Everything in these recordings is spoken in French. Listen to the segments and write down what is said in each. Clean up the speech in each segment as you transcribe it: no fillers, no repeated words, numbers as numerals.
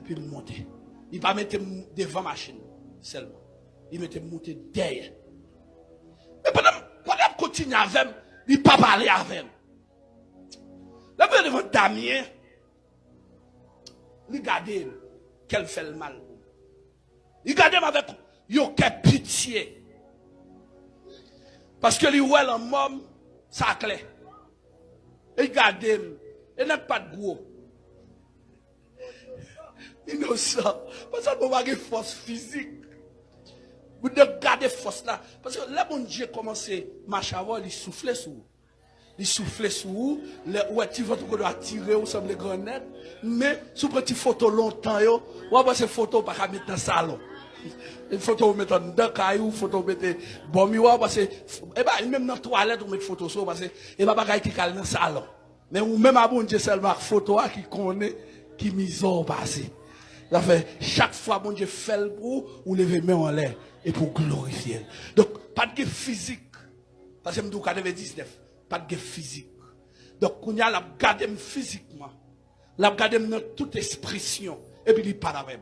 puis monter. Il va mettre devant la machine seulement. Il mettait monter derrière. Mais pendant qu'il continue avec, il ne pas parler avec. Là, vous devant Damien, regardez qu'elle fait le mal. Regardez avec aucune pitié. Parce que les ouel en mom, ça clé. Regardez, il n'a pas de gros. Innocent. Parce que vous avez une force physique. Vous devez garder force là. Parce que là, mon Dieu commence à marcher avant, il souffle sur vous. Il souffle sur vous. Ouais, tu vas doit tirer, vous semblez grenade. Mais, sous petit photo longtemps, vous avez ces photos pas qu'à mettre dans le salon. Une photo vous mettez dans le caillou, photo vous mettez bon miroir, parce que, eh ben, même dans la toilette, vous mettez photo sur, parce que, eh ben, pas qui calme dans le salon. Mais ou même à bon Dieu seulement photo qui connaît, qui mise au passé. Ça fait, chaque fois, bon Dieu fait le pour, ou lever main en l'air, et pour glorifier. Donc, pas de physique. Parce que je me dis, 19, pas de physique. Donc, on y a la garder physiquement. La garder dans toute expression. Et puis, il parle avec.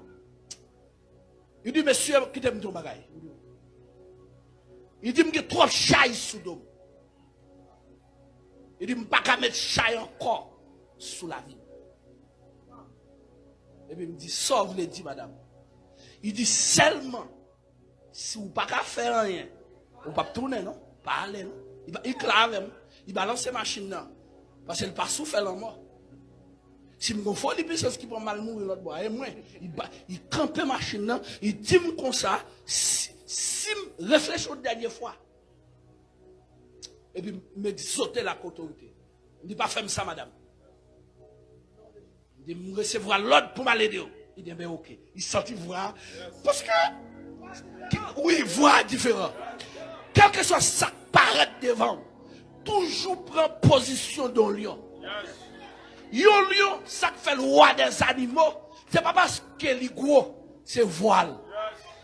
Il dit, monsieur, qui t'aime ton bagage? Il dit, il y a trop de chaille sous l'homme. Il dit, je ne peux pas mettre chaille encore sous la vie. Et puis il me dit, sauve les dit, madame. Il dit, seulement, si vous ne pouvez pas faire rien, vous ne pouvez pas tourner, non? Pas aller, non? Il clave, il balance la machine, non? Parce qu'il ne peut pas souffler en mort. Si je me fais des puissances qui vont mal mourir, l'autre bois, et moi, il campe la machine, non? Il dit comme ça, si je réfléchis la dernière fois, et puis il me dit, sauter la autorité. Il dit, pas faire ça, madame. Il dit, recevoir l'ordre pour m'aider. Il dit, ben ok. Il sortit voir. Parce que, oui, voir différent. Quel que soit ça qui paraît devant, toujours prend position dans le lion. Yon lion, ça qui fait le roi des animaux, c'est pas parce qu'il est gros, c'est voile.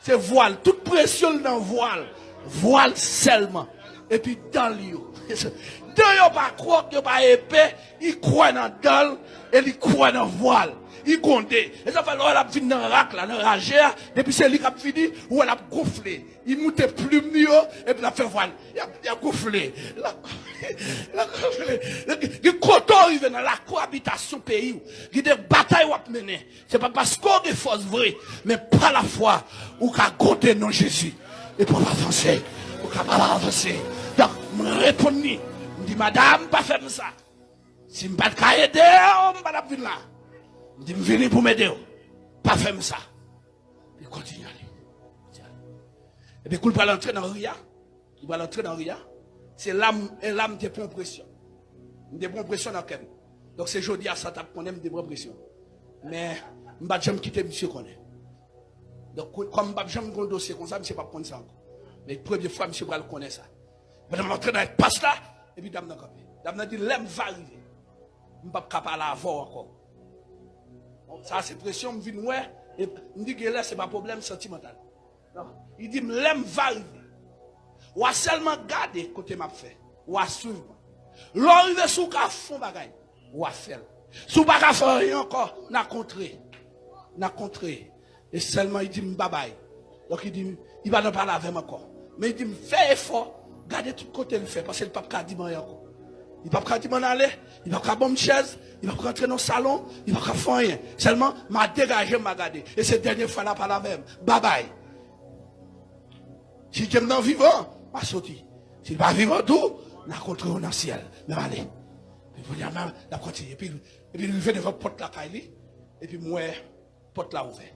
C'est voile. Toute pression dans le voile. Voile seulement. Et puis dans le lion. Dans yon pas croire, yon pas épais, il croit dans le dalle, et il croit dans le voile. Il compte. Et ça fait l'heure, il a fini dans le rack, dans le ragère, depuis c'est lui qui a fini, où elle a gonflé. Il monte plus mieux, et puis il a fait voile. Il a gonflé. Il a gonflé. Il compte arriver dans la cohabitation pays, il y a des batailles à mener. C'est pas parce qu'on est force vraie, mais pas la foi, où qu'a compté non Jésus. Et pour avancer, où qu'a pas avancer. Donc, je réponds, je dis, madame, pas faire ça. Si je ne peux pas aider, je ne peux pas venir là. Je dis, je viens pour m'aider. Pas faire ça. Il continue à aller. Et puis, il va l'entrer dans Ria. Il va l'entrer dans Ria. C'est l'âme de prend pression. De prend pression dans lequel. Donc, c'est jeudi à ça, tu connais, de prend pression. Mais, je ne vais jamais quitter monsieur connaît. Donc, comme je ne vais pas dossier comme ça, je ne vais pas prendre ça encore. Mais la première fois, monsieur va le connaître ça. Je vais entrer dans le passe là, et puis, dame n'a pas. Dame n'a dit, l'aime va arriver. Je ne peux pas parler avant encore. Ça, c'est pression, je viens ouais, et je dis que là, ce n'est pas un problème sentimental. Non. Il dit, l'aime va arriver. Ou à seulement garder côté m'a fait. Ou à suivre. L'arriver sous ka fond bagay. Ou à faire. Sous pas ka faire rien encore, n'a contré. N'a contré. Et seulement il dit, bye bye. Donc il dit, il va pas parler avec moi encore. Mais il dit, fais effort. Gardez tout côté le fait, parce que le pape a dit encore. Il va pas dire m'en aller, il va pas bomber une chaise, il va pas rentrer dans le salon, il va pas faire rien. Seulement, m'a dégagé, m'a gardé. Et cette dernière fois, là, pas la même. Bye bye. Si j'aime dans vivant, m'a sorti. S'il va vivant tout, n'a contré dans le ciel. Mais allez. Et puis, la continue. Et puis, il fait devant la porte là, et puis, moi, porte là ouverte.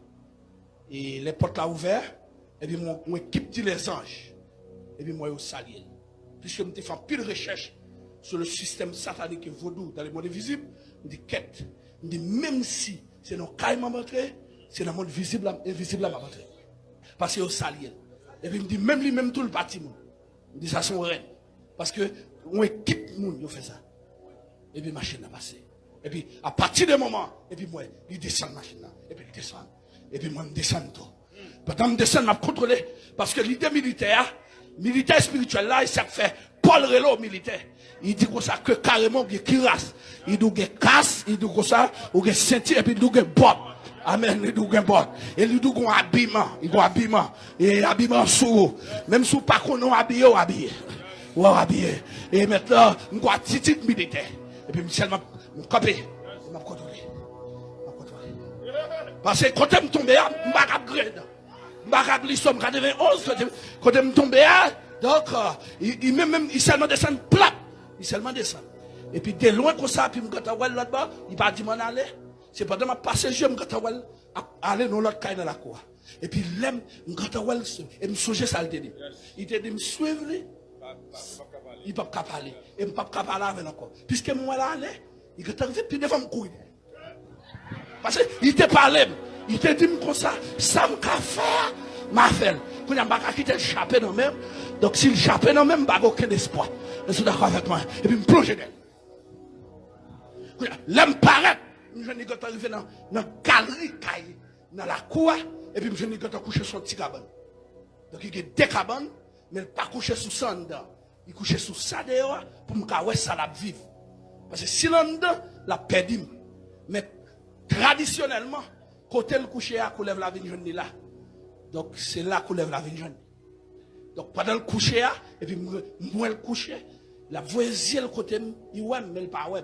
Et les portes là ouvertes, et puis, mon équipe dit les anges. Et puis moi, je salue. Puisque je me fais pile recherche sur le système satanique et vaudou dans le monde visible, je dis quête. Je dis même si c'est dans le cas m'entré, c'est dans le monde visible invisible à m'entré. Parce que je salue. Et puis je me dis même lui, même tout le bâtiment. Je dis ça son reine. Parce que on équipe monde, il fait ça. Et puis machine a passé. Et puis à partir de moment, et puis moi, il descend la machine là. Et puis il descend. Et puis moi, je descends tout. Pendant que je descends, je m'a contrôlé. Parce que l'idée militaire spirituel là, il s'est fait Paul Relo militaire. Il dit comme ça que carrément, il y a qui race. Il dit qu'il y a casse, il dit comme ça, il y a ceinture, et puis il dit qu'il y a bob. Amen. Il doit importe. Et il doit un habillement. Il doit habillement. Et habillement sous. Même sous pas qu'on a habillé ou habillé. Ou habillé. Et maintenant, on doit titre militaire. Et puis, seulement, on copie. On m'a contrôlé. Parce que quand je me tombe, je ne pas grade. Je ne pas l'histoire 91. Quand je me tombe, donc, il seulement descend plat. Il seulement descend. Et puis, de loin comme ça, puis je me vois là-bas, il va dire, aller. C'est pendant ma passage, je me vois aller dans l'autre caille dans la cour. Et puis, l'aime, je me vois, et me songer ça, il te dit, me suivre, il ne peut pas parler. Et il ne peut pas parler avec encore. Puisque moi là, il est arrivé, puis devant me courir. Parce qu'il te parlait, il te dit comme ça me faire, ma femme. Quand il n'y a pas quitté le chapeau dans même, donc si le chapeau dans même, il n'y a aucun espoir. Vous êtes d'accord avec moi? Et puis, me plonger d'elle. L'homme paraît. Je n'ai pas arrivé dans la galerie, dans la cour, et puis je n'ai pas couché sur le petit cabane. Donc il y a deux cabanes, mais il n'a pas couché sous ça dedans. Il couché sous ça dehors pour me dire ça la vivre. Parce que si l'on dedans, la perdu. Mais traditionnellement, côté le coucher, il lève la vie jeune là. Donc c'est là qu'on lève la vie jeune. Donc pendant le coucher, et puis moi le coucher, la voisine le côté, il ouais, mais il pas ouais.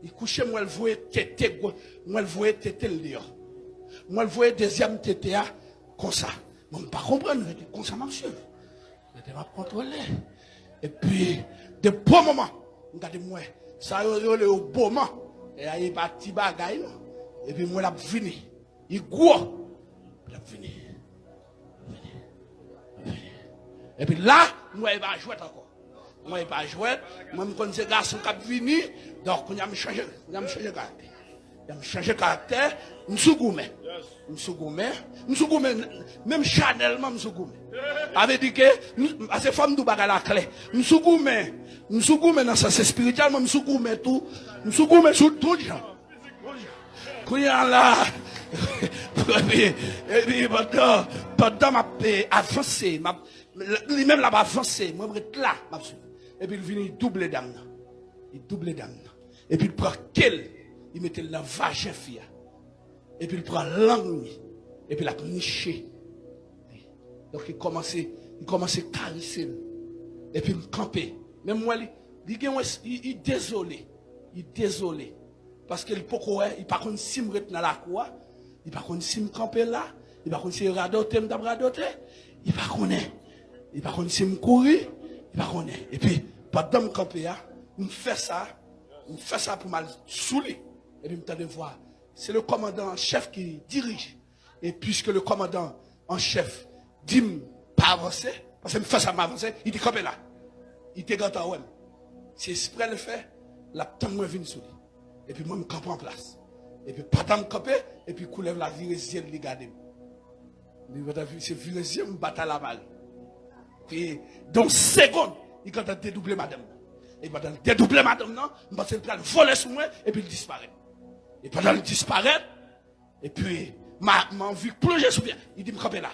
Il couchait, moi, elle voyait tété, moi, elle voyait tété le dehors. Moi, elle voyait deuxième tété, comme ça. Moi, je ne pas comprendre, je dis, comme ça, monsieur. Je vais contrôler. Et puis, de beaux moments, regardez moi, ça, il y a au beau moment. Et il y a un petit bagage, et puis, moi, je suis venu. Il est gros. Je suis venu. Et puis là, moi, il va jouer encore. Moi, il ne vais pas jouer. Moi, je connais ces garçons qui sont venus. Donc, il a changé de caractère. Il a changé de caractère. Je suis gourmet. Même chanellement, je suis gourmet. Avec dit que, ces femmes nous bagarre la clé. Je suis gourmet dans ça, c'est spirituellement, je suis gourmet tout. Je suis gourmet sur tout gens. Quand il y a là, et puis, pendant ma avancée, lui-même là-bas avancé, moi, je suis là, et puis il vient doubler d'âme. Il double d'âme. Et puis il prend quel, il mettait dans la vagin fille. Et puis il prend langue, et puis il a niché. Donc il commençait à caresser. Et puis il campait. Même moi, il est désolé. Il est désolé. Parce qu'il ne pas contre si me dans la cour, il ne pas contre si me camper là, il ne pas contre si radoter, il ne pas contre si me courir, il ne pas contre. Et puis, pendant me camper, il fait ça pour mal saouler. Et puis, je me voir. C'est le commandant en chef qui dirige. Et puisque le commandant en chef dit pas avancer, parce qu'il me fait ça m'avancer, il dit camper là. Il te gâte à ouais. Si exprès le fait, la temps moi vient saouler. Et puis moi, je me campe en place. Et puis, pas de me camper, et puis, je lève la virésienne, les garder. C'est virésienne, je bats la balle. Puis, dans seconde, il a dédoublé madame. Et pendant le dédoubler madame, je pense qu'il a volé sur moi, et puis il disparaît. Et pendant qu'il disparaît, et puis, m'a envie de plonger sur bien. Il dit, me camper là.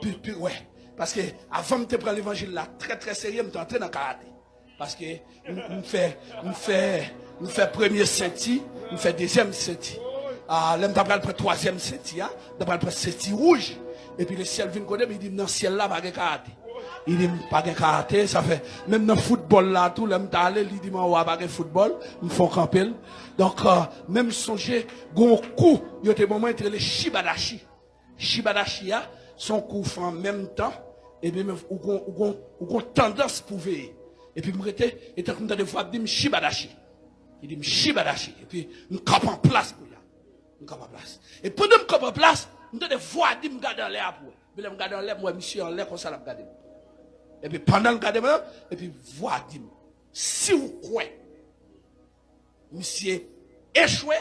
Puis, ouais. Parce que, avant de prendre l'évangile là, très très sérieux, je suis entré dans le karaté. Parce que, nous fait premier senti, nous fait deuxième senti. Là, nous avons le troisième senti, nous avons le senti rouge. Et puis le ciel vient côté, il dit, dans le ciel là, pas de karaté. Il dit, pas de karaté, ça fait, même dans le football là, tout, là, il dit, moi, pas de football, nous font camper. Donc, même songer, gon coup, il y a des moments entre les Shibadashi. Shibadashi, son coup fait en même temps, et bien, ou gon tendance pour veiller. Et puis, je était comme de fois, il dit, Shibadashi. Il dit, Shibadashi. Et puis, je campe en place pour là. Je campe en place. Et pendant que je campe en place, je me vois, je me garde en l'air pour. Je me garde en l'air, moi, monsieur en l'air, comme ça, je me garde. Et puis, pendant le garde, et puis, voir, dit, si vous croyez, monsieur échoué,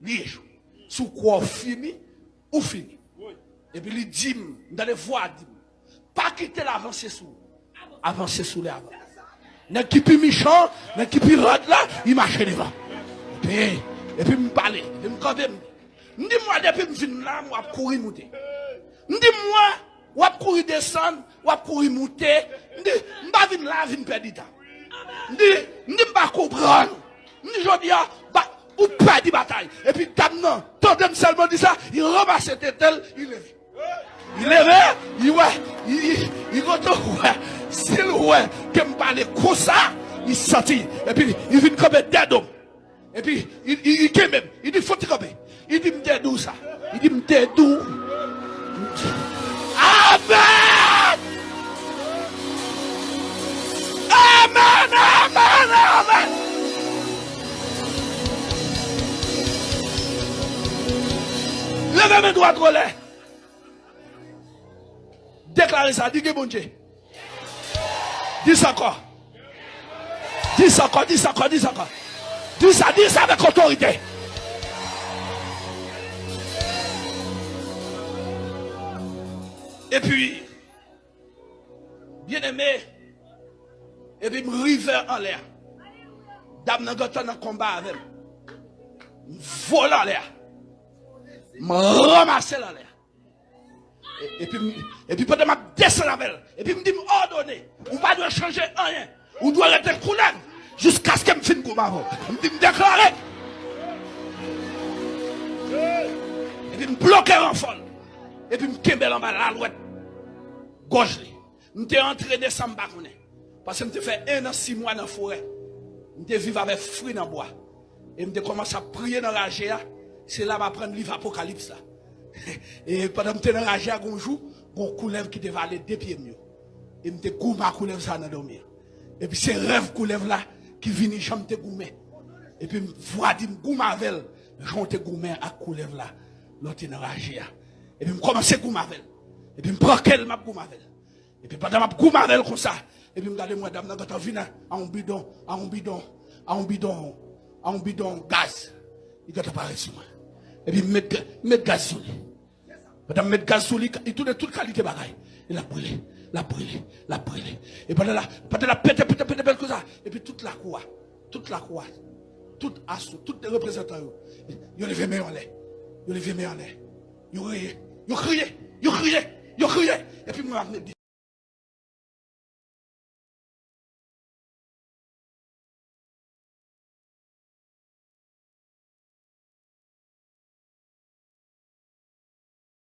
il échoue. Si vous croyez fini, ou fini. Et puis, il dit, dans les voies, dit, pas quitter l'avancée sous. Avancer sous les avant. N'est qui plus méchant, n'est qui plus rade là, il marche devant. Et puis, me parler, et me camper. Dis-moi, depuis que je viens là, je vais courir monter. Dis-moi, je vais courir descendre, je vais courir monter. Je ne vais pas venir là, je vais perdre du temps. Je ne vais pas comprendre. Je dis, ou perdre la bataille. Et puis, maintenant, tandem seulement dit ça, il ramasse cette tel, il lève. Il lève, il retourne, ouais. S'il ouais, que me parle comme ça, il sortit. Et puis, il vient comme des d'homme. Et puis, il même, il dit, faut te camper. Il dit, m'te d'où ça? Il dit, m'te d'où? Amen! Amen, amen, amen! Levez mes doigts de relais. Déclarez ça, dis que bon Dieu. Dis ça encore. Dis ça encore, dis ça encore, dis ça encore. Dis ça avec autorité. Et puis, bien aimé, et puis me river en l'air. Dame n'a pas dans combat avec. Me voler en l'air. Me ramasser en l'air. Et puis pendant ma descendre avec elle. Et puis me dit ordonner. On va doit changer rien. On doit rester coulé jusqu'à ce qu'elle me finisse comme avant. Me dit me déclarer. Et puis me bloquer en folle. Et puis me kembel en bas la louette. Gauche. Je suis entré décembre. Parce que je fait 1 an 6 mois dans la forêt. Je vivre avec fruits dans le bois. Et je commence à prier dans la GA. C'est là que je prends le livre Apocalypse. Et pendant que je suis dans la GA, un jour, un couleuvre qui devait aller 2 pieds mieux. Et je suis goûté à couleuvre ça dans dormir. Et puis c'est rêve couleuvre là qui vient jamais te goûter. Et puis je vois dire goûter avec elle. Je te goûter à couleuvre là. L'autre dans la GA. Et puis je commence à goûter avec elle. Et puis je prends qu'elle m'a goûté avec elle. Et puis pendant que je goûte avec elle comme ça. Et puis je regarde moi dame quand on vient à un bidon gaz. Il doit apparaître sur moi. Et puis mettre gaz sur lui. Madame mettre gaz sur lui, il tourne toute qualité bagaille. Il a brûlé. Et pendant la pète comme ça. Et puis toute la croix, tout assaut, tous les représentants, ils ont levé main en l'air. Ils crié. Et puis moi, je me dis,